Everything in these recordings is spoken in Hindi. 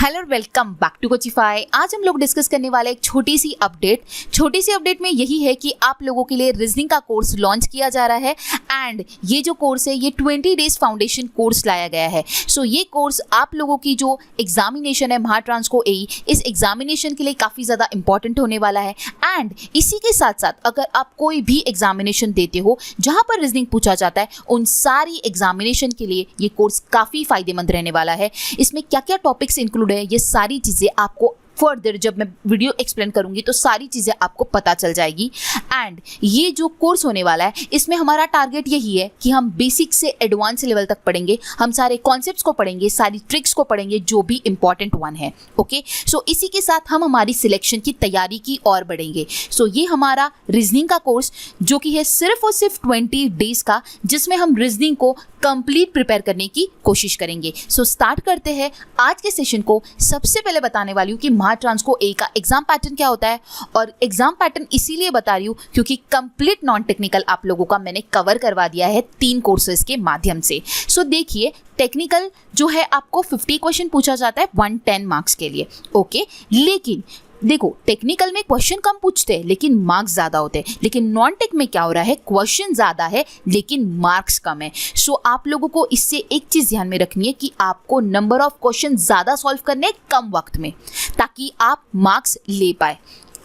हेलो और वेलकम बैक टू कोचिफाई। आज हम लोग डिस्कस करने वाले एक छोटी सी अपडेट में यही है कि आप लोगों के लिए रीजनिंग का कोर्स लॉन्च किया जा रहा है एंड ये जो कोर्स है ये 20 डेज फाउंडेशन कोर्स लाया गया है। सो ये कोर्स आप लोगों की जो एग्जामिनेशन है महाट्रांसको एई, इस एग्जामिनेशन के लिए काफ़ी ज़्यादा इंपॉर्टेंट होने वाला है। एंड इसी के साथ साथ अगर आप कोई भी एग्जामिनेशन देते हो जहाँ पर रीजनिंग पूछा जाता है, उन सारी एग्जामिनेशन के लिए ये कोर्स काफ़ी फायदेमंद रहने वाला है। इसमें क्या क्या टॉपिक्स इंक्लूड है, ये सारी चीज़ें आपको फर्दर जब मैं वीडियो एक्सप्लेन करूंगी तो सारी चीज़ें आपको पता चल जाएगी। एंड ये जो कोर्स होने वाला है इसमें हमारा टारगेट यही है कि हम बेसिक से एडवांस लेवल तक पढ़ेंगे, हम सारे कॉन्सेप्ट्स को पढ़ेंगे, सारी ट्रिक्स को पढ़ेंगे जो भी इंपॉर्टेंट वन है। ओके, सो इसी के साथ हम हमारी सिलेक्शन की तैयारी की और बढ़ेंगे। सो ये हमारा रीजनिंग का कोर्स जो कि है सिर्फ और सिर्फ 20 डेज का, जिसमें हम रीजनिंग को कंप्लीट प्रिपेयर करने की कोशिश करेंगे। सो स्टार्ट करते हैं आज के सेशन को। सबसे पहले बताने वाली हूँ कि महाट्रांसको ए का एग्जाम पैटर्न क्या होता है, और एग्जाम पैटर्न इसीलिए बता रही हूँ क्योंकि कंप्लीट नॉन टेक्निकल आप लोगों का मैंने कवर करवा दिया है 3 कोर्सेज के माध्यम से। सो देखिए, टेक्निकल जो है आपको 50 क्वेश्चन पूछा जाता है 110 मार्क्स के लिए। ओके, लेकिन देखो टेक्निकल में क्वेश्चन कम पूछते हैं लेकिन मार्क्स ज़्यादा होते हैं, लेकिन नॉन टेक में क्या हो रहा है, क्वेश्चन ज़्यादा है लेकिन मार्क्स कम है। सो आप लोगों को इससे एक चीज़ ध्यान में रखनी है कि आपको नंबर ऑफ क्वेश्चन ज़्यादा सॉल्व करने हैं कम वक्त में, ताकि आप मार्क्स ले पाए।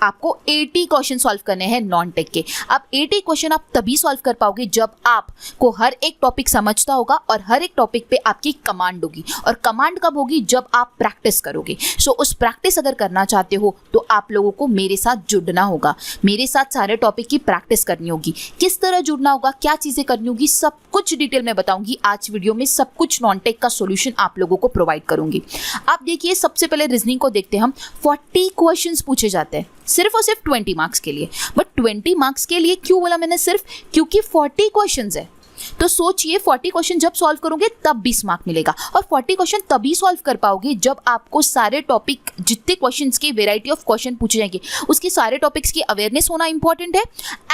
आपको 80 क्वेश्चन सॉल्व करने हैं नॉन टेक के। अब 80 क्वेश्चन आप तभी सॉल्व कर पाओगे जब आपको हर एक टॉपिक समझता होगा और हर एक टॉपिक पे आपकी कमांड होगी। और कमांड कब होगी, जब आप प्रैक्टिस करोगे। सो उस प्रैक्टिस अगर करना चाहते हो तो आप लोगों को मेरे साथ जुड़ना होगा, मेरे साथ सारे टॉपिक की प्रैक्टिस करनी होगी। किस तरह जुड़ना होगा, क्या चीज़ें करनी होगी, सब कुछ डिटेल में बताऊंगी आज वीडियो में। सब कुछ नॉन टेक का सोल्यूशन आप लोगों को प्रोवाइड करूंगी। आप देखिए, सबसे पहले रीजनिंग को देखते हैं हम। 40 क्वेश्चन पूछे जाते हैं सिर्फ और सिर्फ 20 मार्क्स के लिए। बट 20 मार्क्स के लिए क्यों बोला मैंने सिर्फ, क्योंकि 40 क्वेश्चंस है। तो सोचिए 40 क्वेश्चन जब सॉल्व करोगे तब 20 मार्क मिलेगा, और 40 क्वेश्चन तभी सॉल्व कर पाओगे जब आपको सारे टॉपिक, जितने क्वेश्चंस के वेराइटी ऑफ क्वेश्चन पूछे जाएंगे उसकी सारे टॉपिक्स की अवेयरनेस होना इंपॉर्टेंट है।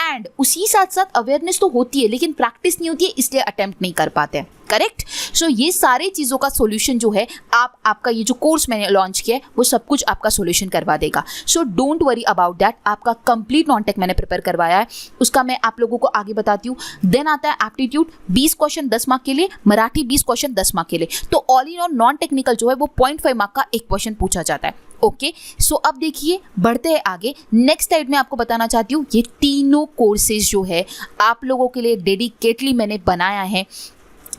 एंड उसी साथ साथ अवेयरनेस तो होती है लेकिन प्रैक्टिस नहीं होती है, इसलिए अटेम्प्ट नहीं कर पाते हैं। करेक्ट। सो ये सारे चीज़ों का सॉल्यूशन जो है आपका ये जो कोर्स मैंने लॉन्च किया है वो सब कुछ आपका सॉल्यूशन करवा देगा। So don't worry about that. आपका कंप्लीट नॉन टेक मैंने प्रिपेयर करवाया है, उसका मैं आप लोगों को आगे बताती हूँ। देन आता है एप्टीट्यूड, 20 क्वेश्चन 10 मार्क के लिए, मराठी 20 क्वेश्चन 10 मार्क के लिए। तो all in all non technical जो है वो 0.5 मार्क का एक क्वेश्चन पूछा जाता है। ओके, सो अब देखिए बढ़ते हैं आगे। नेक्स्ट स्लाइड में आपको बताना चाहती हूँ ये तीनों कोर्सेज जो है आप लोगों के लिए डेडिकेटली मैंने बनाया है,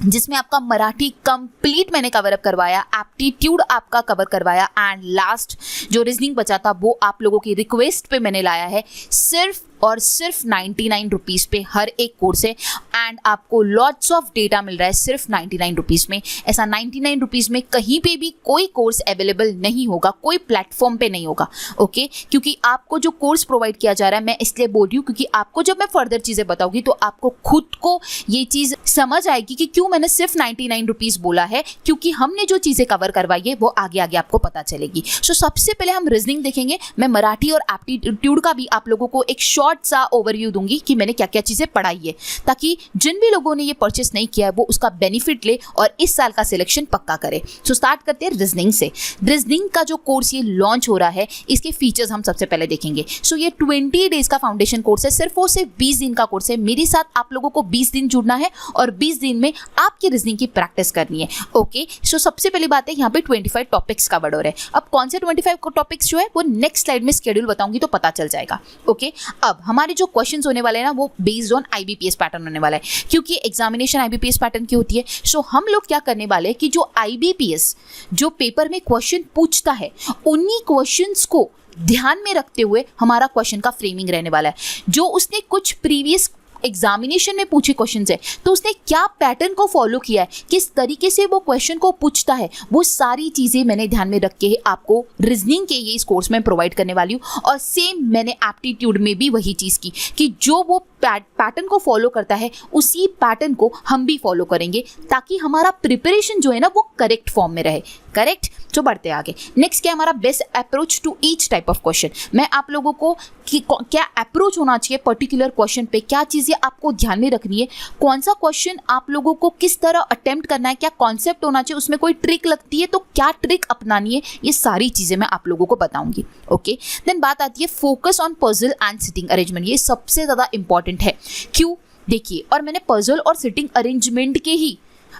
जिसमें आपका मराठी कंप्लीट मैंने कवर अप करवाया, एप्टीट्यूड आपका कवर करवाया, एंड लास्ट जो रीजनिंग बचा था वो आप लोगों की रिक्वेस्ट पे मैंने लाया है। सिर्फ और सिर्फ 99 रुपीज़ पे हर एक कोर्स है, एंड आपको लॉट्स ऑफ डेटा मिल रहा है सिर्फ 99 रुपीज़ में। ऐसा 99 रुपीज़ में कहीं पे भी कोई कोर्स अवेलेबल नहीं होगा, कोई प्लेटफॉर्म पे नहीं होगा। ओके, क्योंकि आपको जो कोर्स प्रोवाइड किया जा रहा है, मैं इसलिए बोल रही हूँ क्योंकि आपको जब मैं फर्दर चीज़ें बताऊँगी तो आपको खुद को ये चीज़ समझ आएगी कि क्यों मैंने सिर्फ 99 रुपीज़ बोला है, क्योंकि हमने जो चीज़ें कवर करवाई है वो आगे आगे आपको पता चलेगी। सो सबसे पहले हम रीजनिंग देखेंगे। मैं मराठी और एप्टीट्यूड का भी आप लोगों को एक शॉर्ट सा ओवरव्यू दूंगी कि मैंने क्या क्या चीजें पढ़ाई है, ताकि जिन भी लोगों ने ये परचेस नहीं किया है वो उसका बेनिफिट ले और इस साल का सिलेक्शन पक्का करे। सो स्टार्ट करते हैं रीजनिंग से। रीजनिंग का जो कोर्स ये लॉन्च हो रहा है, इसके फीचर्स हम सबसे पहले देखेंगे। सो ये 20 डेज का फाउंडेशन कोर्स है, सिर्फ और सिर्फ 20 दिन का कोर्स है। मेरे साथ आप लोगों को 20 दिन जुड़ना है और 20 दिन में आपकी रीजनिंग की प्रैक्टिस करनी है। ओके, सो सबसे पहली बात है यहाँ पे 25 टॉपिक्स कवर हो रहे हैं। अब कौन से 25 टॉपिक्स जो है वो नेक्स्ट स्लाइड में स्केड्यूल बताऊंगी तो पता चल जाएगा। ओके, अब हमारे जो क्वेश्चंस होने वाले हैं ना वो बेस्ड ऑन आईबीपीएस पैटर्न होने वाला है, क्योंकि एग्जामिनेशन आईबीपीएस पैटर्न की होती है। सो हम लोग क्या करने वाले हैं कि जो आईबीपीएस जो पेपर में क्वेश्चन पूछता है उन्हीं क्वेश्चंस को ध्यान में रखते हुए हमारा क्वेश्चन का फ्रेमिंग रहने वाला है। जो उसने कुछ प्रीवियस एग्जामिनेशन में पूछे क्वेश्चंस है तो उसने क्या पैटर्न को फॉलो किया है, किस तरीके से वो क्वेश्चन को पूछता है, वो सारी चीज़ें मैंने ध्यान में रख के आपको रीजनिंग के ये इस कोर्स में प्रोवाइड करने वाली हूँ। और सेम मैंने एप्टीट्यूड में भी वही चीज़ की कि जो वो पैटर्न को फॉलो करता है उसी पैटर्न को हम भी फॉलो करेंगे, ताकि हमारा प्रिपरेशन जो है ना वो करेक्ट फॉर्म में रहे। करेक्ट। तो बढ़ते आगे। नेक्स्ट क्या हमारा best approach to each type of question. मैं आप लोगों को कि क्या अप्रोच होना चाहिए पर्टिकुलर क्वेश्चन पे, क्या चीज़ें आपको ध्यान में रखनी है, कौन सा क्वेश्चन आप लोगों को किस तरह अटेम्प्ट करना है, क्या कॉन्सेप्ट होना चाहिए, उसमें कोई ट्रिक लगती है तो क्या ट्रिक अपनानी है, ये सारी चीज़ें मैं आप लोगों को बताऊंगी। ओके। देन बात आती है focus on puzzle and sitting arrangement. ये सबसे ज़्यादा इंपॉर्टेंट है। क्यों? देखिए, और मैंने पजल और सिटिंग अरेंजमेंट के ही,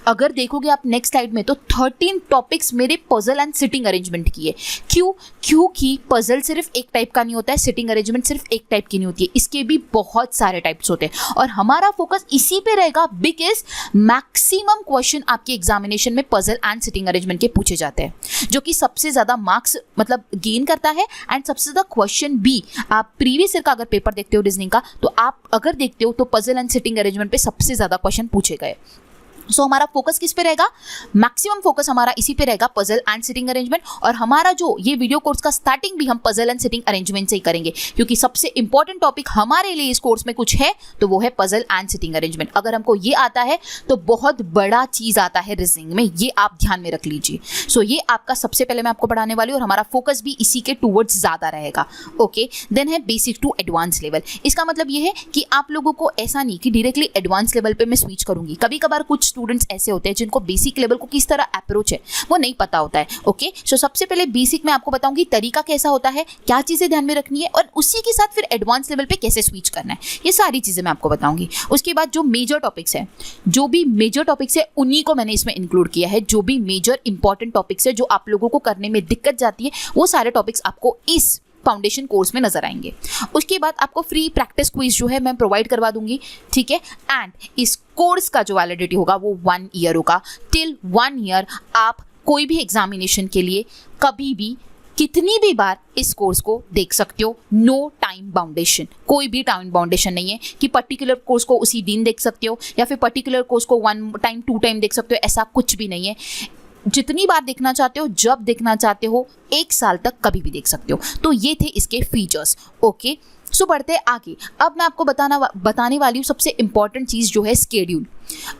अगर देखोगे आप नेक्स्ट स्लाइड में, तो 13 टॉपिक्स मेरे पजल एंड सिटिंग अरेंजमेंट की है। क्यों? क्योंकि पजल सिर्फ एक टाइप का नहीं होता है, सिटिंग अरेंजमेंट सिर्फ एक टाइप की नहीं होती है, इसके भी बहुत सारे टाइप्स होते हैं और हमारा फोकस इसी पे रहेगा बिकॉज मैक्सिमम क्वेश्चन आपके एग्जामिनेशन में पजल एंड सिटिंग अरेंजमेंट के पूछे जाते हैं, जो कि सबसे ज़्यादा मार्क्स मतलब गेन करता है एंड सबसे ज़्यादा क्वेश्चन भी। आप प्रीवियस ईयर का अगर पेपर देखते हो रीजनिंग का, तो आप अगर देखते हो तो पजल एंड सिटिंग अरेंजमेंट पे सबसे ज़्यादा क्वेश्चन पूछे गए। सो हमारा फोकस किस पे रहेगा? मैक्सिमम फोकस हमारा इसी पे रहेगा, पजल एंड सिटिंग अरेंजमेंट। और हमारा जो ये वीडियो कोर्स का स्टार्टिंग भी हम पजल एंड सिटिंग अरेंजमेंट से ही करेंगे, क्योंकि सबसे इंपॉर्टेंट टॉपिक हमारे लिए इस कोर्स में कुछ है तो वो है पजल एंड सिटिंग अरेंजमेंट। अगर हमको ये आता है तो बहुत बड़ा चीज़ आता है रीजनिंग में, ये आप ध्यान में रख लीजिए। सो ये आपका सबसे पहले मैं आपको पढ़ाने वाली हूँ और हमारा फोकस भी इसी के टूवर्ड्स ज़्यादा रहेगा। ओके। देन है बेसिक टू एडवांस लेवल। इसका मतलब ये है कि आप लोगों को ऐसा नहीं कि डायरेक्टली एडवांस लेवल पे मैं स्विच करूंगी। कभी कभार कुछ स्टूडेंट्स ऐसे होते हैं जिनको बेसिक लेवल को किस तरह अप्रोच है वो नहीं पता होता है। ओके। सो सबसे पहले बेसिक में आपको बताऊंगी तरीका कैसा होता है, क्या चीजें ध्यान में रखनी है और उसी के साथ फिर एडवांस लेवल पे कैसे स्विच करना है, ये सारी चीजें मैं आपको बताऊंगी। उसके बाद जो मेजर टॉपिक्स है, जो भी मेजर टॉपिक्स है उन्हीं को मैंने इसमें इंक्लूड किया है। जो भी मेजर इंपॉर्टेंट टॉपिक्स है जो आप लोगों को करने में दिक्कत जाती है, वो सारे टॉपिक्स आपको इस फाउंडेशन कोर्स में नजर आएंगे। उसके बाद आपको फ्री प्रैक्टिस क्विज जो है मैं प्रोवाइड करवा दूंगी, ठीक है। एंड इस कोर्स का जो वैलिडिटी होगा वो 1 ईयर होगा। टिल 1 ईयर आप कोई भी एग्जामिनेशन के लिए कभी भी कितनी भी बार इस कोर्स को देख सकते हो। नो टाइम बाउंडेशन, कोई भी टाइम बाउंडेशन नहीं है कि पर्टिकुलर कोर्स को उसी दिन देख सकते हो या फिर पर्टिकुलर कोर्स को 1 टाइम 2 टाइम देख सकते हो, ऐसा कुछ भी नहीं है। जितनी बार देखना चाहते हो, जब देखना चाहते हो, 1 साल तक कभी भी देख सकते हो। तो ये थे इसके फीचर्स। ओके। सो बढ़ते आगे। अब मैं आपको बताने वाली हूँ सबसे इंपॉर्टेंट चीज़ जो है स्केड्यूल।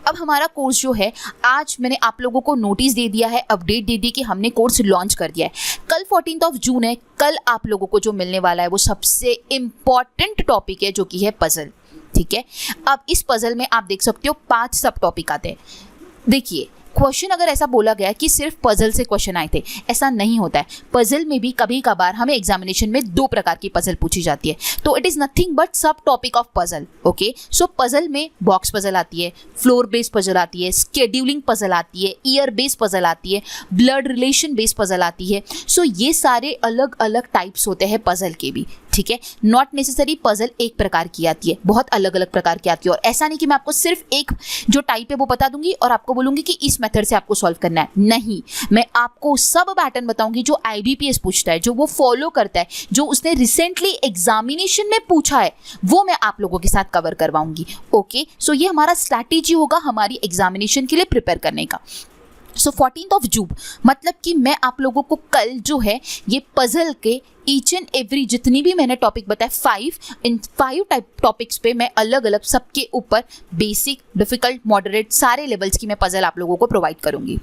अब हमारा कोर्स जो है, आज मैंने आप लोगों को नोटिस दे दिया है, अपडेट दे दी कि हमने कोर्स लॉन्च कर दिया है। कल 14 जून है। कल आप लोगों को जो मिलने वाला है वो सबसे इंपॉर्टेंट टॉपिक है जो कि है पजल, ठीक है। अब इस पजल में आप देख सकते हो 5 सब टॉपिक आते हैं। देखिए, क्वेश्चन अगर ऐसा बोला गया कि सिर्फ पजल से क्वेश्चन आए थे, ऐसा नहीं होता है। पजल में भी कभी कभार हमें एग्जामिनेशन में 2 प्रकार की पजल पूछी जाती है, तो इट इज़ नथिंग बट सब topic of puzzle. Okay. So puzzle में बॉक्स पजल आती है, फ्लोर बेस्ड पजल आती है, स्केड्यूलिंग पजल आती है, ईयर बेस्ड पजल आती है, ब्लड रिलेशन बेस्ड पजल आती है। सो ये सारे अलग अलग टाइप्स होते हैं पजल के भी, ठीक है। नॉट नेसेसरी पजल एक प्रकार की आती है, बहुत अलग अलग प्रकार की आती है। और ऐसा नहीं कि मैं आपको सिर्फ एक जो टाइप है वो बता दूंगी और आपको बोलूंगी कि इस मेथड से आपको सॉल्व करना है। नहीं, मैं आपको सब पैटर्न बताऊंगी जो IBPS पूछता है, जो वो फॉलो करता है, जो उसने रिसेंटली एग्जामिनेशन में पूछा है, वो मैं आप लोगों के साथ कवर करवाऊंगी। ओके। सो ये हमारा स्ट्रैटेजी होगा हमारी एग्जामिनेशन के लिए प्रिपेयर करने का। सो 14 जून मतलब कि मैं आप लोगों को कल जो है ये पजल के ईच एंड एवरी जितनी भी मैंने टॉपिक बताए 5 टाइप टॉपिक्स पे मैं अलग अलग सबके ऊपर बेसिक, डिफिकल्ट, मॉडरेट सारे लेवल्स की मैं पजल आप लोगों को प्रोवाइड करूंगी।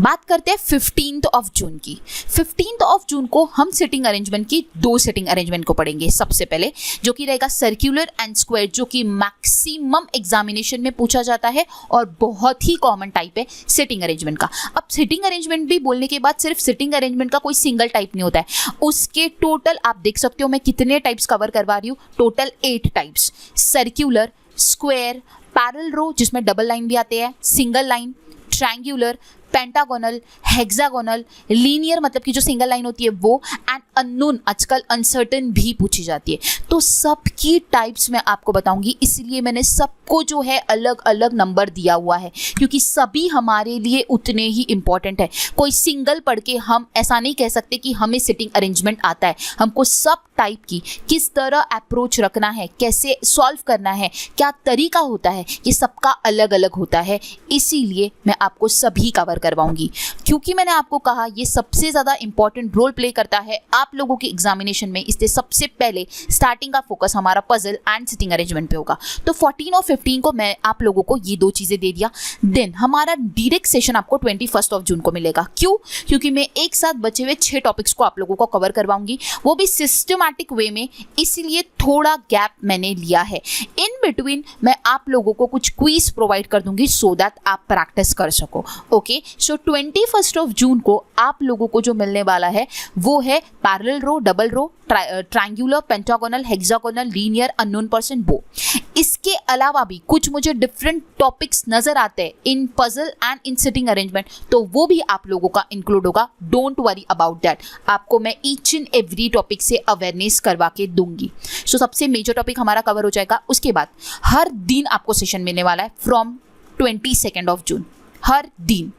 बात करते हैं 15 जून की। 15 जून को हम सिटिंग अरेंजमेंट की 2 सिटिंग अरेंजमेंट को पढ़ेंगे। सबसे पहले जो कि रहेगा सर्कुलर एंड स्क्वायर, जो कि मैक्सिमम एग्जामिनेशन में पूछा जाता है और बहुत ही कॉमन टाइप है सिटिंग अरेंजमेंट का। अब सिटिंग अरेंजमेंट भी बोलने के बाद सिर्फ सिटिंग अरेंजमेंट का कोई सिंगल टाइप नहीं होता है, उसके टोटल आप देख सकते हो मैं कितने टाइप्स कवर करवा रही हूँ। Total 8 types, circular, square, parallel row जिसमें डबल लाइन भी आते हैं, single line, triangular, pentagonal, hexagonal, linear मतलब कि जो सिंगल लाइन होती है वो, एंड अननोन आजकल अनसर्टेन भी पूछी जाती है। तो सबकी टाइप्स मैं आपको बताऊंगी, इसलिए मैंने सबको जो है अलग अलग नंबर दिया हुआ है क्योंकि सभी हमारे लिए उतने ही इंपॉर्टेंट है। कोई सिंगल पढ़ के हम ऐसा नहीं कह सकते कि हमें सिटिंग अरेंजमेंट आता है। हमको सब टाइप की किस तरह अप्रोच रखना है, कैसे सॉल्व करना है, क्या तरीका होता है, ये सबका अलग अलग होता है। इसीलिए मैं आपको सभी कवर करवाऊंगी, क्योंकि मैंने आपको कहा ये सबसे ज़्यादा इंपॉर्टेंट रोल प्ले करता है आप लोगों के एग्जामिनेशन में, इसलिए सबसे पहले स्टार्टिंग का फोकस हमारा पजल एंड सिटिंग अरेंजमेंट पे होगा। तो 14 और 15 को मैं आप लोगों को ये दो चीज़ें दे दिया। देन हमारा डायरेक्ट सेशन आपको 21 जून को मिलेगा। क्यों? क्योंकि मैं एक साथ बचे हुए 6 टॉपिक्स को आप लोगों को कवर करवाऊंगी, वो भी सिस्टमैटिक वे में, इसलिए थोड़ा गैप मैंने लिया है। इन बिटवीन मैं आप लोगों को कुछ क्विज प्रोवाइड कर दूंगी सो दैट आप प्रैक्टिस कर सको। ओके, सो 21 जून को आप लोगों को जो मिलने वाला है वो है parallel row, double row, triangular, pentagonal, hexagonal, linear, unknown person, bow. इसके अलावा भी कुछ मुझे डिफरेंट टॉपिक्स नजर आते हैं in puzzle and in sitting arrangement, तो वो भी आप लोगों का इंक्लूड होगा। डोंट वरी अबाउट दैट, आपको मैं ईच एंड एवरी टॉपिक से अवेयरनेस करवा के दूंगी। सो सबसे मेजर टॉपिक हमारा कवर हो जाएगा। उसके बाद हर दिन आपको सेशन मिलने वाला है फ्रॉम 22 जून, हर दिन।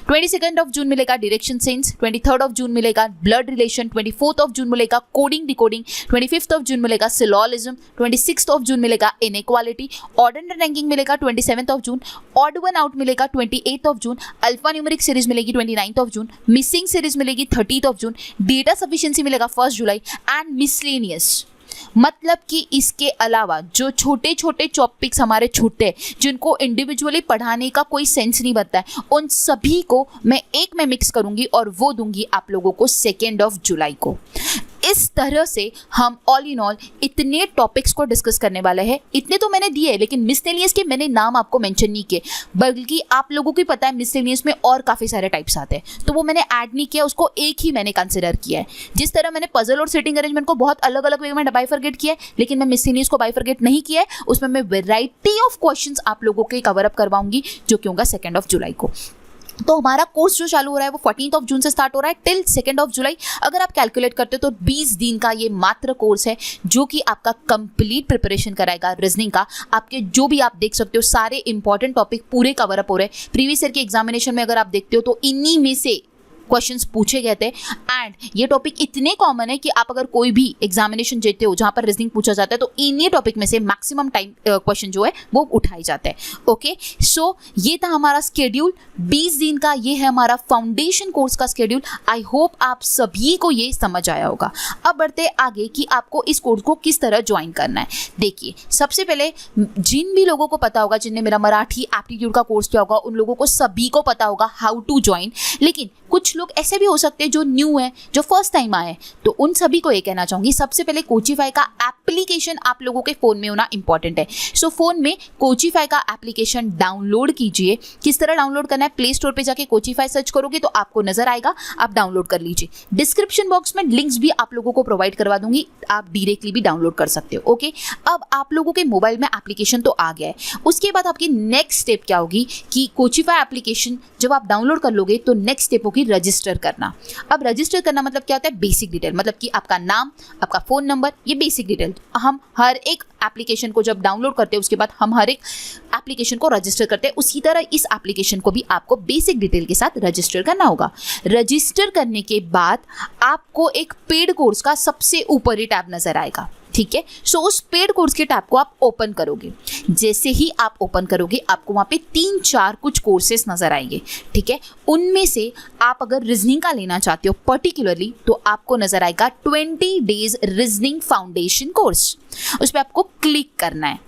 22 जून मिलेगा डायरेक्शन सेंस, 23 जून मिलेगा ब्लड रिलेशन, 24 जून मिलेगा कोडिंग डिकोडिंग, 25 जून मिलेगा सिलोलिज्म, 26 जून मिलेगा इनइक्वालिटी, ऑड एंड रैंकिंग मिलेगा 27 जून, ऑड वन आउट मिलेगा 28 जून, अल्फा न्यूमेरिक सीरीज मिलेगी 29 जून, मिसिंग सीरीज मिलेगी 30 जून, डेटा सफिशिएंसी मिलेगा 1 जुलाई एंड मिसलेनियस। मतलब कि इसके अलावा जो छोटे छोटे टॉपिक्स हमारे छूटते हैं जिनको इंडिविजुअली पढ़ाने का कोई सेंस नहीं बनता है, उन सभी को मैं एक में मिक्स करूंगी और वो दूंगी आप लोगों को 2 जुलाई को। इस तरह से हम ऑल इन ऑल इतने टॉपिक्स को डिस्कस करने वाले हैं। इतने तो मैंने दिए, लेकिन मिसलेनियस के मैंने नाम आपको मेंशन नहीं किए, बल्कि आप लोगों को पता है मिसलेनियस में और काफ़ी सारे टाइप्स आते हैं, तो वो मैंने ऐड नहीं किया, उसको एक ही मैंने कंसिडर किया है। जिस तरह मैंने पजल और सिटिंग अरेंजमेंट को बहुत अलग अलग वे में बाइफरगेट किया है, लेकिन मैं मिसलेनियस को बाइफरगेट नहीं किया है। उसमें मैं वेराइटी ऑफ क्वेश्चंस आप लोगों के कवर अप करवाऊंगी, जो कि होगा 2 जुलाई को। तो हमारा कोर्स जो चालू हो रहा है वो 14 जून से स्टार्ट हो रहा है टिल 2 जुलाई। अगर आप कैलकुलेट करते हो तो 20 दिन का ये मात्र कोर्स है, जो कि आपका कंप्लीट प्रिपरेशन कराएगा रीजनिंग का। आपके जो भी आप देख सकते हो सारे इंपॉर्टेंट टॉपिक पूरे कवर अप हो रहे हैं। प्रीवियस ईयर के एग्जामिनेशन में अगर आप देखते हो तो इन्हीं में से क्वेश्चंस पूछे गए थे, एंड ये टॉपिक इतने कॉमन है कि आप अगर कोई भी एग्जामिनेशन देते हो जहां पर रीजनिंग पूछा जाता है तो इन्हीं टॉपिक में से मैक्सिमम टाइम क्वेश्चन जो है वो उठाए जाते हैं। ओके, सो ये था हमारा स्केड्यूल 20 दिन का, ये है हमारा फाउंडेशन कोर्स का स्केड्यूल। आई होप आप सभी को ये समझ आया होगा। अब बढ़ते आगे कि आपको इस कोर्स को किस तरह ज्वाइन करना है। देखिए, सबसे पहले जिन भी लोगों को पता होगा, जिनने मेरा मराठी एप्टीट्यूड का कोर्स किया होगा, उन लोगों को सभी को पता होगा हाउ टू ज्वाइन। लेकिन कुछ लोग ऐसे भी हो सकते हैं जो न्यू है, जो फर्स्ट टाइम आए हैं, तो उन सभी को ये कहना चाहूंगी, सबसे पहले कोचिफाई का एप्लीकेशन आप लोगों के फोन में होना इंपॉर्टेंट है। सो फोन में कोचिफाई का एप्लीकेशन डाउनलोड कीजिए। किस तरह डाउनलोड करना है? प्ले स्टोर पे जाके कोचिफाई सर्च करोगे तो आपको नजर आएगा, आप डाउनलोड कर लीजिए। डिस्क्रिप्शन बॉक्स में लिंक्स भी आप लोगों को प्रोवाइड करवा दूंगी, आप डायरेक्टली भी डाउनलोड कर सकते हो। ओके, अब आप लोगों के मोबाइल में एप्लीकेशन तो आ गया है। उसके बाद आपकी नेक्स्ट स्टेप क्या होगी कि कोचिफाई एप्लीकेशन जब आप डाउनलोड कर लोगे तो नेक्स्ट स्टेप होगी रजिस्टर करना। अब रजिस्टर करना मतलब क्या होता है? बेसिक डिटेल, मतलब कि आपका नाम, आपका फोन नंबर, ये बेसिक डिटेल। हम हर एक एप्लीकेशन को जब डाउनलोड करते हैं उसके बाद हम हर एक एप्लीकेशन को रजिस्टर करते हैं, उसी तरह इस एप्लीकेशन को भी आपको बेसिक डिटेल के साथ रजिस्टर करना होगा। रजिस्टर करने के बाद आपको एक पेड कोर्स का सबसे ऊपर ही टैब नजर आएगा, ठीक है। सो उस पेड कोर्स के टैब को आप ओपन करोगे। जैसे ही आप ओपन करोगे आपको वहाँ पे 3-4 कुछ कोर्सेस नजर आएंगे, ठीक है। उनमें से आप अगर रीजनिंग का लेना चाहते हो पर्टिकुलरली तो आपको नजर आएगा 20 डेज रीजनिंग फाउंडेशन कोर्स। उस पर आपको क्लिक करना है।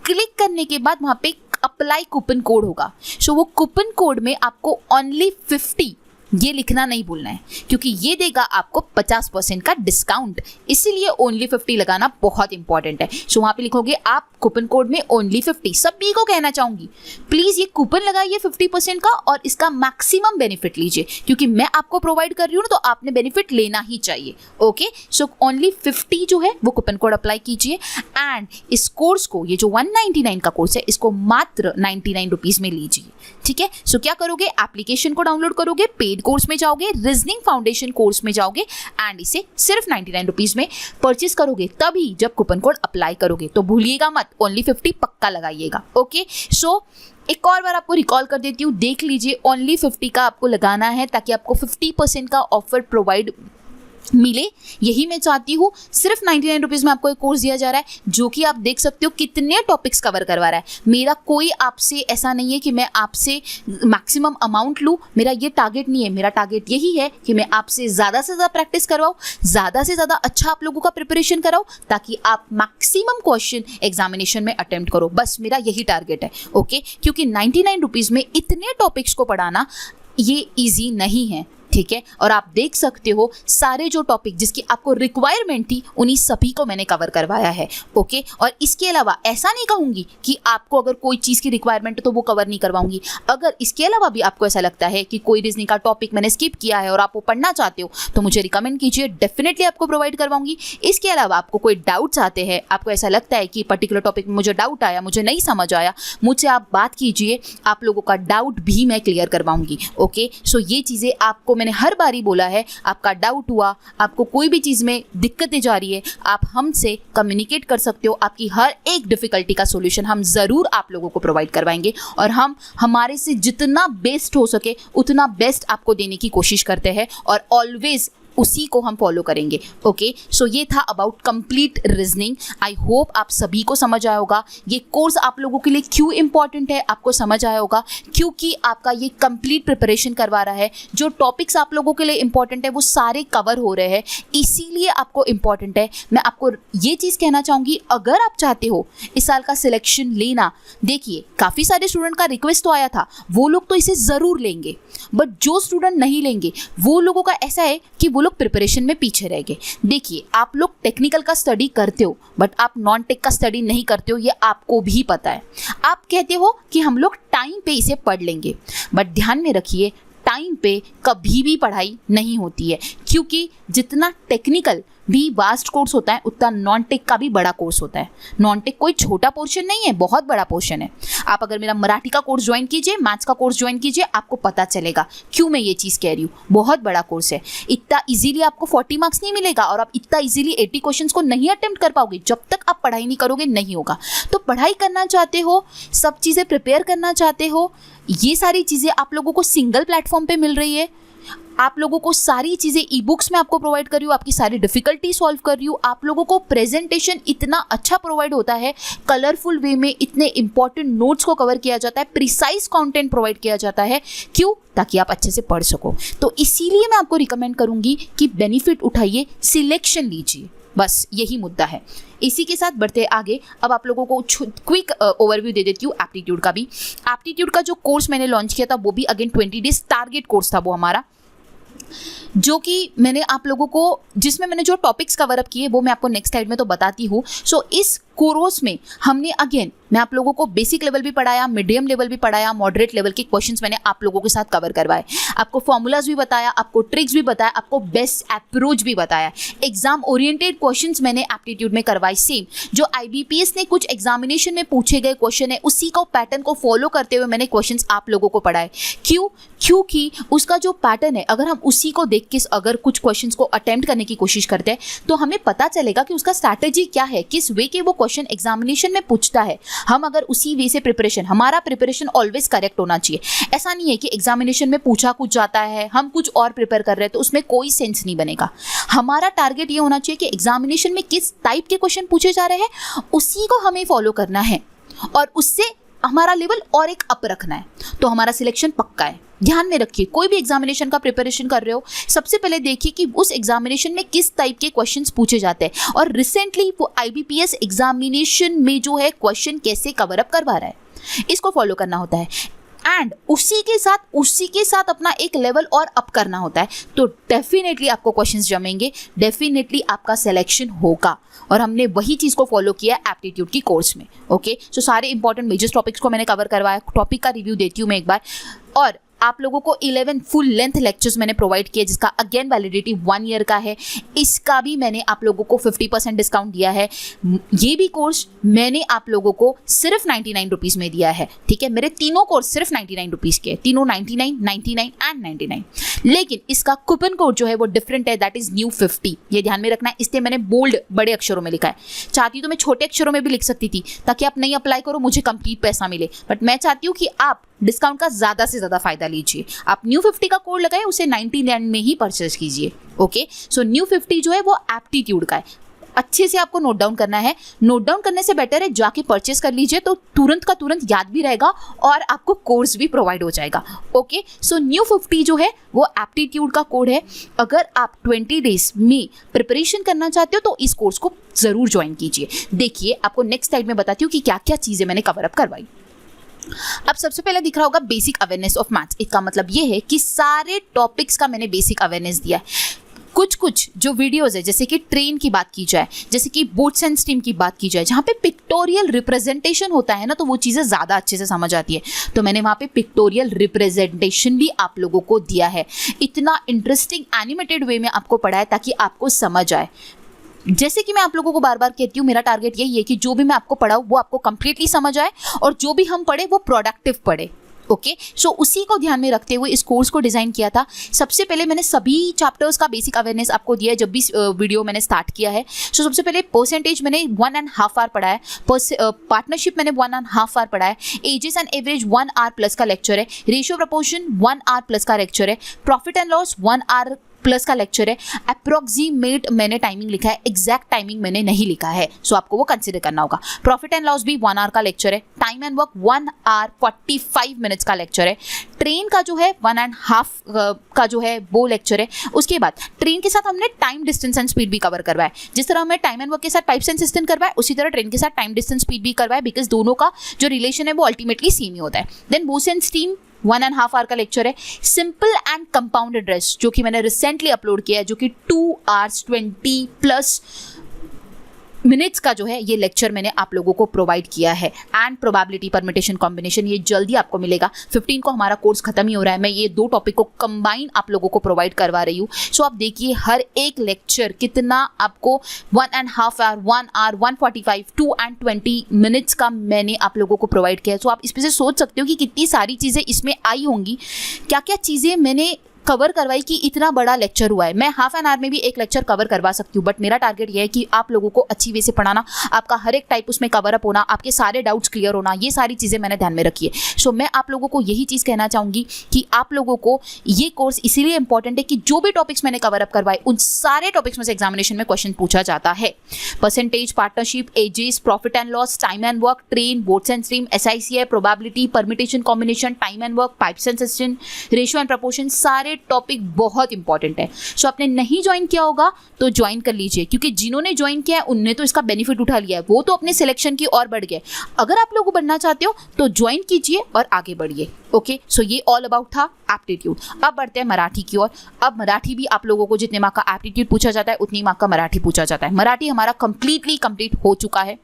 क्लिक करने के बाद वहाँ पे अप्लाई कूपन कोड होगा। सो वो कूपन कोड में आपको ओनली 50 ये लिखना नहीं भूलना है, क्योंकि ये देगा आपको 50% का डिस्काउंट, इसीलिए ओनली 50 लगाना बहुत इंपॉर्टेंट है। सो वहाँ पे लिखोगे आप कूपन कोड में ओनली 50। सभी को कहना चाहूंगी प्लीज ये कूपन लगाइए 50% का और इसका मैक्सिमम बेनिफिट लीजिए, क्योंकि मैं आपको प्रोवाइड कर रही हूँ तो आपने बेनिफिट लेना ही चाहिए। ओके, सो ओनली 50 जो है वो कूपन कोड अप्लाई कीजिए एंड इस कोर्स को, ये जो 199 का कोर्स है, इसको मात्र 99 रुपीज में लीजिए, ठीक है। सो क्या करोगे? एप्लीकेशन को डाउनलोड करोगे, पेड कोर्स में जाओगे, रीजनिंग फाउंडेशन कोर्स में जाओगे एंड इसे सिर्फ 99 रुपीज में परचेस करोगे। तभी जब कूपन कोड अप्लाई करोगे तो भूलिएगा मत, ओनली 50 पक्का लगाइएगा। ओके, सो एक और बार आपको रिकॉल कर देती हूँ, देख लीजिए, ओनली 50 का आपको लगाना है ताकि आपको 50% का ऑफर प्रोवाइड मिले, यही मैं चाहती हूँ। सिर्फ 99 रुपीज़ में आपको एक कोर्स दिया जा रहा है जो कि आप देख सकते हो कितने टॉपिक्स कवर करवा रहा है। मेरा कोई आपसे ऐसा नहीं है कि मैं आपसे मैक्सिमम अमाउंट लूँ, मेरा ये टारगेट नहीं है। मेरा टारगेट यही है कि मैं आपसे ज़्यादा से ज़्यादा प्रैक्टिस करवाऊँ, ज़्यादा से ज़्यादा अच्छा आप लोगों का प्रिपरेशन कराऊँ, ताकि आप मैक्सिमम क्वेश्चन एग्जामिनेशन में अटेम्प्ट करो। बस मेरा यही टारगेट है, ओके। क्योंकि 99 रुपीज़ में इतने टॉपिक्स को पढ़ाना ये ईजी नहीं है, ठीक है। और आप देख सकते हो सारे जो टॉपिक जिसकी आपको रिक्वायरमेंट थी उन्हीं सभी को मैंने कवर करवाया है, ओके। और इसके अलावा ऐसा नहीं कहूँगी कि आपको अगर कोई चीज़ की रिक्वायरमेंट है तो वो कवर नहीं करवाऊंगी। अगर इसके अलावा भी आपको ऐसा लगता है कि कोई रीजनिंग का टॉपिक मैंने स्किप किया है और आप वो पढ़ना चाहते हो तो मुझे रिकमेंड कीजिए, डेफिनेटली आपको प्रोवाइड करवाऊंगी। इसके अलावा आपको कोई डाउट्स आते हैं, आपको ऐसा लगता है कि पर्टिकुलर टॉपिक में मुझे डाउट आया, मुझे नहीं समझ आया, मुझसे आप बात कीजिए, आप लोगों का डाउट भी मैं क्लियर करवाऊंगी, ओके। सो ये चीज़ें आपको मैंने हर बार ही बोला है, आपका डाउट हुआ, आपको कोई भी चीज़ में दिक्कतें जा रही है, आप हमसे कम्युनिकेट कर सकते हो। आपकी हर एक डिफिकल्टी का सॉल्यूशन हम ज़रूर आप लोगों को प्रोवाइड करवाएंगे और हम हमारे से जितना बेस्ट हो सके उतना बेस्ट आपको देने की कोशिश करते हैं और ऑलवेज उसी को हम फॉलो करेंगे, ओके। सो ये था about complete reasoning. I hope आप सभी को समझ आया होगा ये कोर्स आप लोगों के लिए क्यों इंपॉर्टेंट है। आपको समझ आया होगा क्योंकि आपका ये कंप्लीट प्रिपरेशन करवा रहा है। जो टॉपिक्स आप लोगों के लिए इंपॉर्टेंट है वो सारे कवर हो रहे हैं, इसीलिए आपको इंपॉर्टेंट है। मैं आपको ये चीज़ कहना चाहूँगी, अगर आप चाहते हो इस साल का सिलेक्शन लेना, देखिए काफ़ी सारे स्टूडेंट का रिक्वेस्ट तो आया था, वो लोग तो इसे ज़रूर लेंगे, बट जो स्टूडेंट नहीं लेंगे वो लोगों का ऐसा है कि वो लोग प्रिपरेशन में पीछे रह गए। देखिए आप लोग टेक्निकल का स्टडी करते हो बट आप नॉन टेक का स्टडी नहीं करते हो, ये आपको भी पता है। आप कहते हो कि हम लोग टाइम पे इसे पढ़ लेंगे, बट ध्यान में रखिए टाइम पे कभी भी पढ़ाई नहीं होती है, क्योंकि जितना टेक्निकल भी वास्ट कोर्स होता है उतना नॉन टेक का भी बड़ा कोर्स होता है। नॉन टेक कोई छोटा पोर्शन नहीं है, बहुत बड़ा पोर्शन है। आप अगर मेरा मराठी का कोर्स ज्वाइन कीजिए, मैथ्स का कोर्स ज्वाइन कीजिए, आपको पता चलेगा क्यों मैं ये चीज़ कह रही हूँ। बहुत बड़ा कोर्स है, इतना इजीली आपको 40 मार्क्स नहीं मिलेगा और आप इतना इजीली 80 क्वेश्चंस को नहीं अटेम्प्ट कर पाओगे जब तक आप पढ़ाई नहीं करोगे, नहीं होगा। तो पढ़ाई करना चाहते हो, सब चीज़ें प्रिपेयर करना चाहते हो, ये सारी चीज़ें आप लोगों को सिंगल प्लेटफॉर्म पे मिल रही है। आप लोगों को सारी चीज़ें ई बुक्स में आपको प्रोवाइड कर रही हूँ, आपकी सारी डिफिकल्टी सॉल्व कर रही हूँ। आप लोगों को प्रेजेंटेशन इतना अच्छा प्रोवाइड होता है, कलरफुल वे में इतने इंपॉर्टेंट नोट्स को कवर किया जाता है, प्रिसाइज कंटेंट प्रोवाइड किया जाता है। क्यों? ताकि आप अच्छे से पढ़ सको। तो इसीलिए मैं आपको रिकमेंड करूँगी कि बेनिफिट उठाइए, सिलेक्शन लीजिए, बस यही मुद्दा है। इसी के साथ बढ़ते आगे, अब आप लोगों को क्विक ओवरव्यू दे देती हूँ एप्टीट्यूड का भी। एप्टीट्यूड का जो कोर्स मैंने लॉन्च किया था वो भी अगेन 20 डेज टारगेट कोर्स था वो हमारा, जो कि मैंने आप लोगों को, जिसमें मैंने जो टॉपिक्स कवर अप किए वो मैं आपको नेक्स्ट स्लाइड में तो बताती हूँ। सो इस कोर्स में हमने अगेन मैं आप लोगों को बेसिक लेवल भी पढ़ाया, मीडियम लेवल भी पढ़ाया, मॉडरेट लेवल के क्वेश्चंस मैंने आप लोगों के साथ कवर करवाए, आपको फॉर्मूलाज भी बताया, आपको ट्रिक्स भी बताया, आपको बेस्ट अप्रोच भी बताया। एग्जाम ओरिएंटेड क्वेश्चंस मैंने एप्टीट्यूड में करवाए, सेम जो IBPS ने कुछ एग्जामिनेशन में पूछे गए क्वेश्चन है उसी का पैटर्न को फॉलो करते हुए मैंने क्वेश्चंस आप लोगों को पढ़ाए। क्यों? क्योंकि उसका जो पैटर्न है, अगर हम उसी को देख के अगर कुछ क्वेश्चंस को अटेम्प्ट करने की कोशिश करते हैं तो हमें पता चलेगा कि उसका स्ट्रैटेजी क्या है, किस वे के वो क्वेश्चन एग्जामिनेशन में पूछता है। हम अगर उसी वे से हमारा प्रिपरेशन ऑलवेज करेक्ट होना चाहिए। ऐसा नहीं है कि एग्जामिनेशन में पूछा कुछ जाता है, हम कुछ और प्रिपेयर कर रहे हैं तो उसमें कोई सेंस नहीं बनेगा। हमारा टारगेट ये होना चाहिए कि एग्जामिनेशन में किस टाइप के क्वेश्चन पूछे जा रहे हैं उसी को हमें फॉलो करना है और उससे हमारा लेवल और एक अप रखना है, तो हमारा सिलेक्शन पक्का है। ध्यान में रखिए, कोई भी एग्जामिनेशन का प्रिपरेशन कर रहे हो, सबसे पहले देखिए कि उस एग्जामिनेशन में किस टाइप के क्वेश्चंस पूछे जाते हैं और रिसेंटली वो IBPS एग्जामिनेशन में जो है क्वेश्चन कैसे कवर अप करवा रहा है, इसको फॉलो करना होता है। एंड उसी के साथ अपना एक लेवल और अप करना होता है, तो डेफिनेटली आपको क्वेश्चंस जमेंगे, डेफिनेटली आपका सिलेक्शन होगा। और हमने वही चीज़ को फॉलो किया एप्टीट्यूड की कोर्स में, ओके। सो सारे इंपॉर्टेंट मेजर टॉपिक्स को मैंने कवर करवाया। टॉपिक का रिव्यू देती हूँ मैं एक बार। और आप लोगों को 11 फुल लेंथ लेक्चर्स मैंने प्रोवाइड किए, जिसका अगेन वैलिडिटी 1 ईयर का है। इसका भी मैंने आप लोगों को 50% डिस्काउंट दिया है। ये भी कोर्स मैंने आप लोगों को सिर्फ 99 रुपीज़ में दिया है, ठीक है। मेरे तीनों कोर्स सिर्फ 99 रुपीज़ के, तीनों 99, 99 एंड 99। लेकिन इसका कूपन कोड जो है वो डिफरेंट है, दैट इज न्यू 50। ये ध्यान में रखना है, इसलिए मैंने बोल्ड बड़े अक्षरों में लिखा है। चाहती तो मैं छोटे अक्षरों में भी लिख सकती थी ताकि आप नहीं अप्लाई करो, मुझे कंप्लीट पैसा मिले, बट मैं चाहती हूँ कि आप डिस्काउंट का ज़्यादा से ज़्यादा फायदा फ़ायदा लीजिए। आप न्यू 50 का कोड लगाए, उसे 99 में ही परचेज कीजिए। ओके, सो न्यू 50 जो है वो एप्टीट्यूड का है, अच्छे से आपको नोट डाउन करना है। नोट डाउन करने से बेटर है जाके परचेस कर लीजिए, तो तुरंत का तुरंत याद भी रहेगा और आपको कोर्स भी प्रोवाइड हो जाएगा। ओके, सो न्यू 50 जो है वो एप्टीट्यूड का कोड है। अगर आप 20 डेज में प्रिपरेशन करना चाहते हो तो इस कोर्स को ज़रूर ज्वाइन कीजिए। देखिए, आपको नेक्स्ट स्लाइड में बताती हूँ कि क्या क्या चीज़ें मैंने कवर अप करवाई। अब सबसे पहले दिख रहा होगा बेसिक अवेयरनेस ऑफ मैथ्स। इसका मतलब ये है कि सारे टॉपिक्स का मैंने बेसिक अवेयरनेस दिया है। कुछ जो वीडियोस है, जैसे कि ट्रेन की बात की जाए, जैसे कि बोट्स एंड स्टीम की बात की जाए, जहाँ पे पिक्टोरियल रिप्रेजेंटेशन होता है ना, तो वो चीज़ें ज़्यादा अच्छे से समझ आती है। तो मैंने वहाँ पे पिक्टोरियल रिप्रेजेंटेशन भी आप लोगों को दिया है। इतना इंटरेस्टिंग एनिमेटेड वे में आपको पढ़ाया ताकि आपको समझ आए। जैसे कि मैं आप लोगों को बार बार कहती हूँ, मेरा टारगेट यही है कि जो भी मैं आपको पढ़ाऊँ वो आपको कंप्लीटली समझ आए और जो भी हम पढ़े वो प्रोडक्टिव पढ़े। ओके, सो उसी को ध्यान में रखते हुए इस कोर्स को डिज़ाइन किया था। सबसे पहले मैंने सभी चैप्टर्स का बेसिक अवेयरनेस आपको दिया है जब भी वीडियो मैंने स्टार्ट किया है। सो सबसे पहले परसेंटेज मैंने 1.5 आवर पढ़ा है, पार्टनरशिप मैंने 1.5 आवर पढ़ा है, ages and average 1 hour plus का लेक्चर है, रेशियो प्रपोर्शन 1 आवर प्लस का लेक्चर है, profit and loss 1 hour plus का लेक्चर है। अप्रोक्सीमेट मैंने टाइमिंग लिखा है, एग्जैक्ट टाइमिंग मैंने नहीं लिखा है, सो आपको वो कंसिडर करना होगा। प्रॉफिट एंड लॉस भी 1 आवर का लेक्चर है, time and work 1 hour 45 minutes का लेक्चर है, ट्रेन का जो है 1.5 का जो है वो लेक्चर है। उसके बाद ट्रेन के साथ हमने टाइम डिस्टेंस एंड स्पीड भी कवर करवाया है। जिस तरह हमें टाइम एंड वर्क के साथ पाइप्स एंड सिस्टम करवाया, उसी तरह ट्रेन के साथ टाइम डिस्टेंस स्पीड भी करवाया, बिकॉज दोनों का जो रिलेशन है वो अल्टीमेटली सेम ही होता है। Then boats and steam 1.5 hour का लेक्चर है। सिंपल एंड कंपाउंड इंटरेस्ट जो कि मैंने रिसेंटली अपलोड किया है, जो कि 2 hours 20+ मिनट्स का जो है ये लेक्चर मैंने आप लोगों को प्रोवाइड किया है। एंड प्रोबेबिलिटी परमिटेशन कॉम्बिनेशन ये जल्दी आपको मिलेगा। 15 को हमारा कोर्स खत्म ही हो रहा है, मैं ये 2 टॉपिक को कंबाइन आप लोगों को प्रोवाइड करवा रही हूँ। सो आप देखिए हर एक लेक्चर कितना आपको 1.5 आवर 1 आवर 145 2 and 20 मिनट्स का मैंने आप लोगों को प्रोवाइड किया है। सो आप इस पे से सोच सकते हो कि कितनी सारी चीज़ें इसमें आई होंगी, क्या क्या चीज़ें मैंने कवर करवाई कि इतना बड़ा लेक्चर हुआ है। मैं हाफ एन आवर में भी एक लेक्चर कवर करवा सकती हूँ, बट मेरा टारगेट ये है कि आप लोगों को अच्छी वे से पढ़ाना, आपका हर एक टाइप उसमें कवर अप होना, आपके सारे डाउट्स क्लियर होना, ये सारी चीज़ें मैंने ध्यान में रखी है। सो मैं आप लोगों को यही चीज़ कहना चाहूँगी कि आप लोगों को ये कोर्स इसीलिए इंपॉर्टेंट है कि जो भी टॉपिक्स मैंने कवर अप करवाए उन सारे टॉपिक्स में से एग्जामिनेशन में क्वेश्चन पूछा जाता है। Percentage, partnership, ages, profit and loss, time and work, train, boats and stream, SICI, probability, permutation combination, time and work, pipes and system, ratio and proportion, सारे टॉपिक बहुत इंपॉर्टेंट है। सो आपने नहीं ज्वाइन किया होगा तो ज्वाइन कर लीजिए, क्योंकि जिन्होंने ज्वाइन किया है उनने तो इसका बेनिफिट उठा लिया है, वो तो अपने सिलेक्शन की ओर बढ़ गए। अगर आप लोग बढ़ना चाहते हो तो ज्वाइन कीजिए और आगे बढ़िए। ओके, सो ये ऑल अबाउट था एप्टीट्यूड। अब बढ़ते हैं मराठी की ओर। अब मराठी भी आप लोगों को जितने मार्क का एप्टीट्यूड पूछा जाता है उतनी मार्क का मराठी पूछा जाता है। मराठी हमारा कंप्लीट हो चुका है।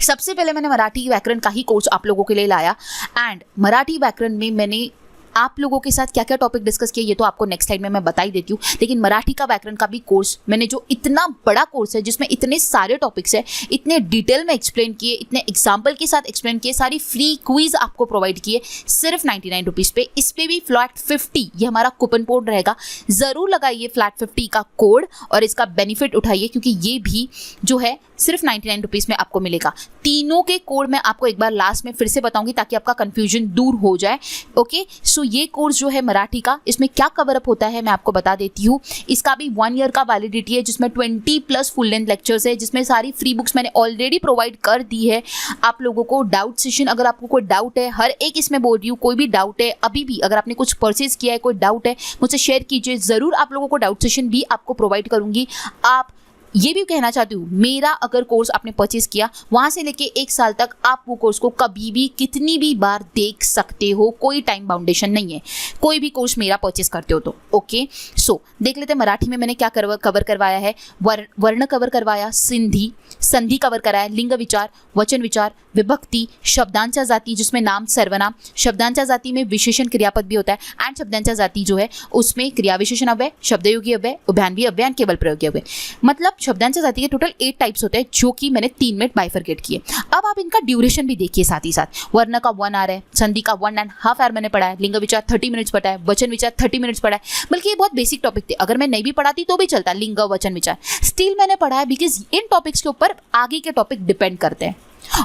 सबसे पहले मैंने मराठी व्याकरण का ही कोर्स आप लोगों के लिए लाया, एंड मराठी व्याकरण में मैंने आप लोगों के साथ क्या क्या टॉपिक डिस्कस किए ये तो आपको नेक्स्ट स्लाइड में मैं बता ही देती हूँ। लेकिन मराठी का व्याकरण का भी कोर्स मैंने, जो इतना बड़ा कोर्स है जिसमें इतने सारे टॉपिक्स है, इतने डिटेल में एक्सप्लेन किए, इतने एग्जाम्पल के साथ एक्सप्लेन किए, सारी फ्री क्विज आपको प्रोवाइड किए सिर्फ 99 रुपीज़ पे। इस पर भी फ्लैट 50 ये हमारा कूपन कोड रहेगा, ज़रूर लगाइए फ्लैट 50 का कोड और इसका बेनिफिट उठाइए, क्योंकि ये भी जो है सिर्फ 99 रुपीज़ में आपको मिलेगा। तीनों के कोड मैं आपको एक बार लास्ट में फिर से बताऊंगी ताकि आपका कंफ्यूजन दूर हो जाए। ओके, सो ये कोर्स जो है मराठी का, इसमें क्या कवर अप होता है मैं आपको बता देती हूँ। इसका भी 1 ईयर का वैलिडिटी है, जिसमें 20+ फुल लेंथ लेक्चर्स है, जिसमें सारी फ्री बुक्स मैंने ऑलरेडी प्रोवाइड कर दी है आप लोगों को। डाउट सेशन, अगर आपको कोई डाउट है, हर एक इसमें बोल रही हूँ, कोई भी डाउट है अभी भी, अगर आपने कुछ परचेज किया है, कोई डाउट है मुझसे शेयर कीजिए, ज़रूर आप लोगों को डाउट सेशन भी आपको प्रोवाइड करूँगी। आप ये भी कहना चाहती हूँ, मेरा अगर कोर्स आपने परचेज किया, वहाँ से लेके 1 साल तक आप वो कोर्स को कभी भी कितनी भी बार देख सकते हो, कोई टाइम बाउंडेशन नहीं है, कोई भी कोर्स मेरा परचेज करते हो तो। ओके, सो देख लेते हैं मराठी में मैंने क्या कवर करवाया है। वर्ण कवर करवाया, सिंधी, संधि कवर कराया, लिंग विचार, वचन विचार, विभक्ति, शब्दांचा जाति जिसमें नाम सर्वनाम, शब्दांचा जाति में विशेषण क्रियापद भी होता है, एंड शब्दांचा जाति जो है उसमें क्रिया विशेषण अव्यय, शब्दयोगी अव्यय, उभयान्वी अव्यय, केवल प्रयोगी अव्यय। मतलब शब्दांचा जाति के टोटल 8 टाइप्स होते हैं, जो कि मैंने 3 में बाइफरकेट किए। अब आप इनका ड्यूरेशन भी देखिए साथ ही साथ। वर्ण का 1 आवर है, संधि का 1.5 आवर मैंने पढ़ा है, लिंग विचार 30 मिनट्स पढ़ा है, वचन विचार 30 मिनट्स पढ़ा है। बल्कि ये बहुत बेसिक टॉपिक थे, अगर मैं नहीं भी पढ़ाती तो भी चलता, लिंग वचन विचार स्टिल मैंने पढ़ा है, बिकॉज इन टॉपिक्स के ऊपर आगे के टॉपिक डिपेंड करते हैं।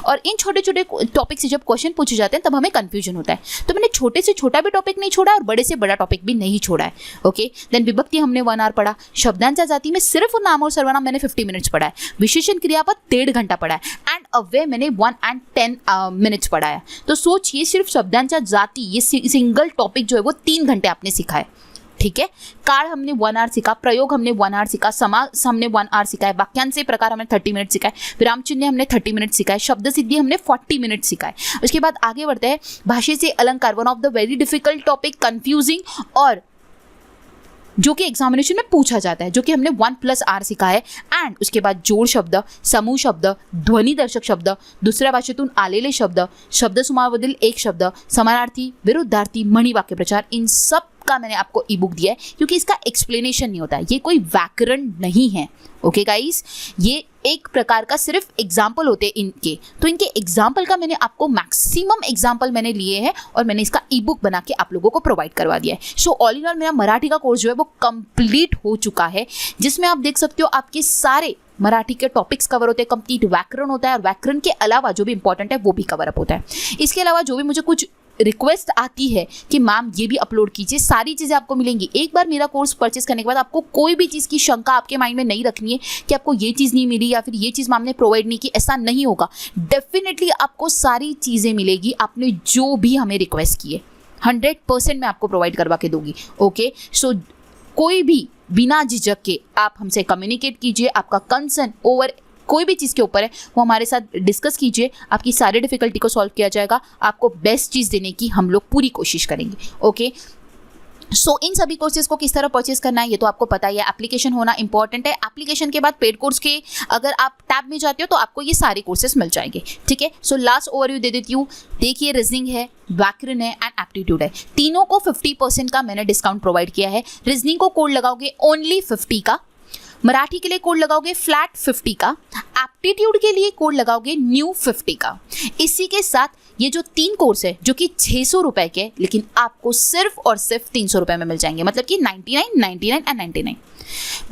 और इन छोटे छोटे टॉपिक से जब क्वेश्चन पूछे जाते हैं तब हमें कंफ्यूजन होता है। तो मैंने छोटे से छोटा भी टॉपिक नहीं छोड़ा और बड़े से बड़ा टॉपिक भी नहीं छोड़ा है। ओके, देन विभक्ति हमने 1 आवर पढ़ा, शब्दांचा जाति में सिर्फ नाम और सर्वनाम मैंने 50 मिनट्स पढ़ा है, विशेषण क्रियापद 1.5 घंटा पढ़ा है, एंड अव्यय मैंने 1 and 10 मिनट्स पढ़ा है। तो सोचिए सिर्फ शब्दांचा जाति ये सिंगल टॉपिक जो है वो 3 घंटे आपने सीखा है। ठीक है, काल हमने 1 आवर सीखा, प्रयोग हमने 1 आवर सीखा, समास हमने 1 आवर सीखा है, वाक्यांश से प्रकार हमने 30 मिनट सीखा है, विराम चिन्ह हमने 30 मिनट सीखा है, शब्द सिद्धि हमने 40 मिनट सीखा है। उसके बाद आगे बढ़ते हैं, भाषा से अलंकार, one of the very difficult topic, confusing, और जो कि एग्जामिनेशन में पूछा जाता है, जो कि हमने 1+R सीखा है। एंड उसके बाद जोड़ शब्द, समूह शब्द, ध्वनि दर्शक शब्द, दुसऱ्या भाषेतून आलेले शब्द, शब्द समूहामधील एक शब्द, समानार्थी, विरुद्धार्थी, म्हणी, वाक्य प्रचार, इन सब का मैंने आपको ई बुक दिया है क्योंकि इसका एक्सप्लेनेशन नहीं होता है, ये कोई व्याकरण नहीं है। ओके गाइस, ये एक प्रकार का सिर्फ एग्जाम्पल होते हैं इनके, तो इनके एग्जाम्पल का मैंने आपको मैक्सिमम एग्जाम्पल मैंने लिए हैं और मैंने इसका ई बुक बना के आप लोगों को प्रोवाइड करवा दिया है। सो ऑल इन ऑल मेरा मराठी का कोर्स जो है वो कंप्लीट हो चुका है, जिसमें आप देख सकते हो आपके सारे मराठी के टॉपिक्स कवर होते हैं, कंप्लीट व्याकरण होता है और व्याकरण के अलावा जो भी इंपॉर्टेंट है वो भी कवर अप होता है। इसके अलावा जो भी मुझे कुछ रिक्वेस्ट आती है कि मैम ये भी अपलोड कीजिए, सारी चीज़ें आपको मिलेंगी। एक बार मेरा कोर्स परचेस करने के बाद आपको कोई भी चीज़ की शंका आपके माइंड में नहीं रखनी है कि आपको ये चीज़ नहीं मिली या फिर ये चीज़ मैम ने प्रोवाइड नहीं की, ऐसा नहीं होगा। डेफिनेटली आपको सारी चीज़ें मिलेगी, आपने जो भी हमें रिक्वेस्ट की है 100% मैं आपको प्रोवाइड करवा के दूंगी। ओके, सो कोई भी बिना झिझक के आप हमसे कम्युनिकेट कीजिए, आपका कंसर्न ओवर कोई भी चीज़ के ऊपर है वो हमारे साथ डिस्कस कीजिए, आपकी सारी डिफिकल्टी को सॉल्व किया जाएगा, आपको बेस्ट चीज़ देने की हम लोग पूरी कोशिश करेंगे। ओके, सो इन सभी कोर्सेज को किस तरह परचेज करना है ये तो आपको पता ही है, एप्लीकेशन होना इंपॉर्टेंट है। एप्लीकेशन के बाद पेड कोर्स के अगर आप टैब में जाते हो तो आपको ये सारे कोर्सेज मिल जाएंगे। ठीक है, सो लास्ट ओवरव्यू दे देती हूँ। देखिए, रीजनिंग है, व्याकरण है एंड एप्टीट्यूड है, तीनों को 50% का मैंने डिस्काउंट प्रोवाइड किया है। रीजनिंग को कोड लगाओगे ओनली 50 का, मराठी के लिए कोड लगाओगे फ्लैट 50 का, एप्टीट्यूड के लिए कोड लगाओगे न्यू 50 का। इसी के साथ ये जो 3 कोर्स है जो कि 600 रुपए के, लेकिन आपको सिर्फ और सिर्फ 300 रुपए में मिल जाएंगे, मतलब कि 99, 99 एंड 99।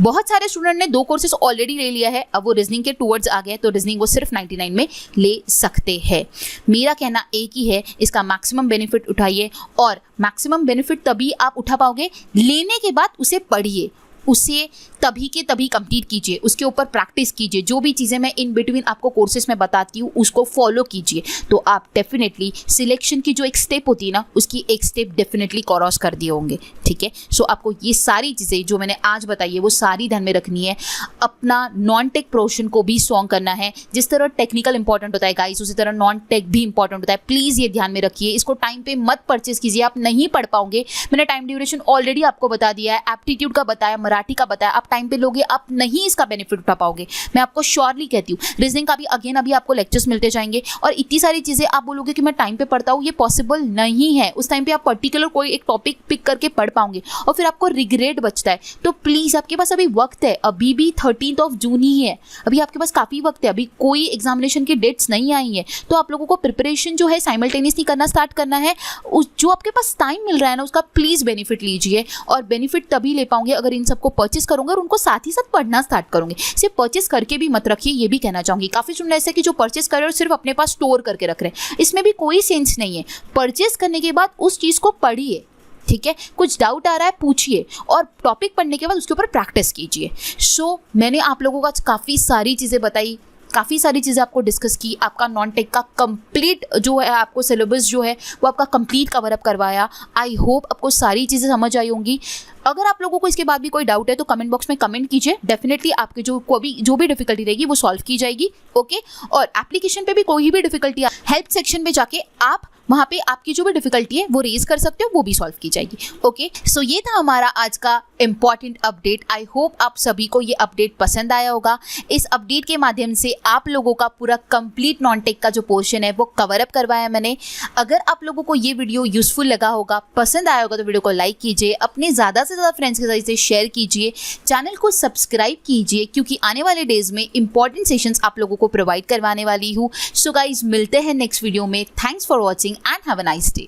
बहुत सारे स्टूडेंट ने 2 कोर्सेज ऑलरेडी ले लिया है, अब वो रीजनिंग के टूवर्ड्स आ गए तो रीजनिंग वो सिर्फ 99 में ले सकते हैं। मेरा कहना एक ही है, इसका मैक्सिमम बेनिफिट उठाइए, और मैक्सिमम बेनिफिट तभी आप उठा पाओगे लेने के बाद उसे पढ़िए, उसे तभी के तभी कंप्लीट कीजिए, उसके ऊपर प्रैक्टिस कीजिए, जो भी चीज़ें मैं इन बिटवीन आपको कोर्सेज में बताती हूँ उसको फॉलो कीजिए, तो आप डेफिनेटली सिलेक्शन की जो एक स्टेप होती है ना उसकी एक स्टेप डेफिनेटली क्रॉस कर दिए होंगे। ठीक है, सो आपको ये सारी चीज़ें जो मैंने आज बताई है वो सारी ध्यान में रखनी है। अपना नॉन टेक पोर्शन को भी स्ट्रॉन्ग करना है, जिस तरह टेक्निकल इंपॉर्टेंट होता है गाइस उसी तरह नॉन टेक भी इंपॉर्टेंट होता है। प्लीज़ ये ध्यान में रखिए, इसको टाइम पे मत परचेज कीजिए, आप नहीं पढ़ पाओगे। मैंने टाइम ड्यूरेशन ऑलरेडी आपको बता दिया है, एप्टीट्यूड का बताया, मराठी का बताया, आप टाइम पे लोगे आप नहीं इसका बेनिफिट उठा पाओगे, मैं आपको श्योरली कहती हूँ। रीजनिंग का भी अगेन अभी आपको लेक्चर्स मिलते जाएंगे, और इतनी सारी चीज़ें आप बोलोगे कि मैं टाइम पे पढ़ता हूँ, ये पॉसिबल नहीं है। उस टाइम पे आप पर्टिकुलर कोई एक टॉपिक पिक करके पढ़ पाओगे और फिर आपको रिग्रेट बचता है। तो प्लीज़ आपके पास अभी वक्त है, अभी भी 13 जून ही है, अभी आपके पास काफ़ी वक्त है, अभी कोई एग्जामिनेशन की डेट्स नहीं आई है, तो आप लोगों को प्रिपरेशन जो है साइमल्टेनियसली करना स्टार्ट करना है। उस जो आपके पास टाइम मिल रहा है ना उसका प्लीज़ बेनिफिट लीजिए, और बेनिफिट तभी ले पाओगे अगर इन सबको परचेस करोगे और उनको साथ ही साथ पढ़ना स्टार्ट करोगे। सिर्फ परचेस करके भी मत रखिए, ये भी कहना चाहूंगी। काफी स्टूडेंट ऐसे कि जो परचेस कर रहे हैं और सिर्फ अपने पास स्टोर करके रख रहे हैं, इसमें भी कोई सेंस नहीं है। परचेस करने के बाद उस चीज को पढ़िए, ठीक है, कुछ डाउट आ रहा है पूछिए, और टॉपिक पढ़ने के बाद उसके ऊपर प्रैक्टिस कीजिए। सो मैंने आप लोगों को आज काफ़ी सारी चीज़ें बताई, काफ़ी सारी चीज़ें आपको डिस्कस की, आपका नॉन टेक का कंप्लीट जो है आपको सिलेबस जो है वो आपका कंप्लीट कवर अप करवाया। आई होप आपको सारी चीज़ें समझ आई होंगी। अगर आप लोगों को इसके बाद भी कोई डाउट है तो कमेंट बॉक्स में कमेंट कीजिए, डेफिनेटली आपके जो भी डिफिकल्टी रहेगी वो सॉल्व की जाएगी। ओके, और एप्लीकेशन पे भी कोई भी डिफिकल्टी हेल्प सेक्शन में जाके आप वहाँ पे आपकी जो भी डिफिकल्टी है वो रेज कर सकते हो, वो भी सॉल्व की जाएगी। ओके, सो ये था हमारा आज का इंपॉर्टेंट अपडेट। आई होप आप सभी को ये अपडेट पसंद आया होगा। इस अपडेट के माध्यम से आप लोगों का पूरा कंप्लीट नॉन टेक का जो पोर्शन है वो कवर अप करवाया मैंने। अगर आप लोगों को ये वीडियो यूजफुल लगा होगा, पसंद आया होगा, तो वीडियो को लाइक कीजिए, अपने ज़्यादा से ज़्यादा फ्रेंड्स के साथ इसे शेयर कीजिए, चैनल को सब्सक्राइब कीजिए, क्योंकि आने वाले डेज में इंपॉर्टेंट सेशंस आप लोगों को प्रोवाइड करवाने वाली हूँ। सो गाइज, मिलते हैं नेक्स्ट वीडियो में। Thanks for watching and have a nice day.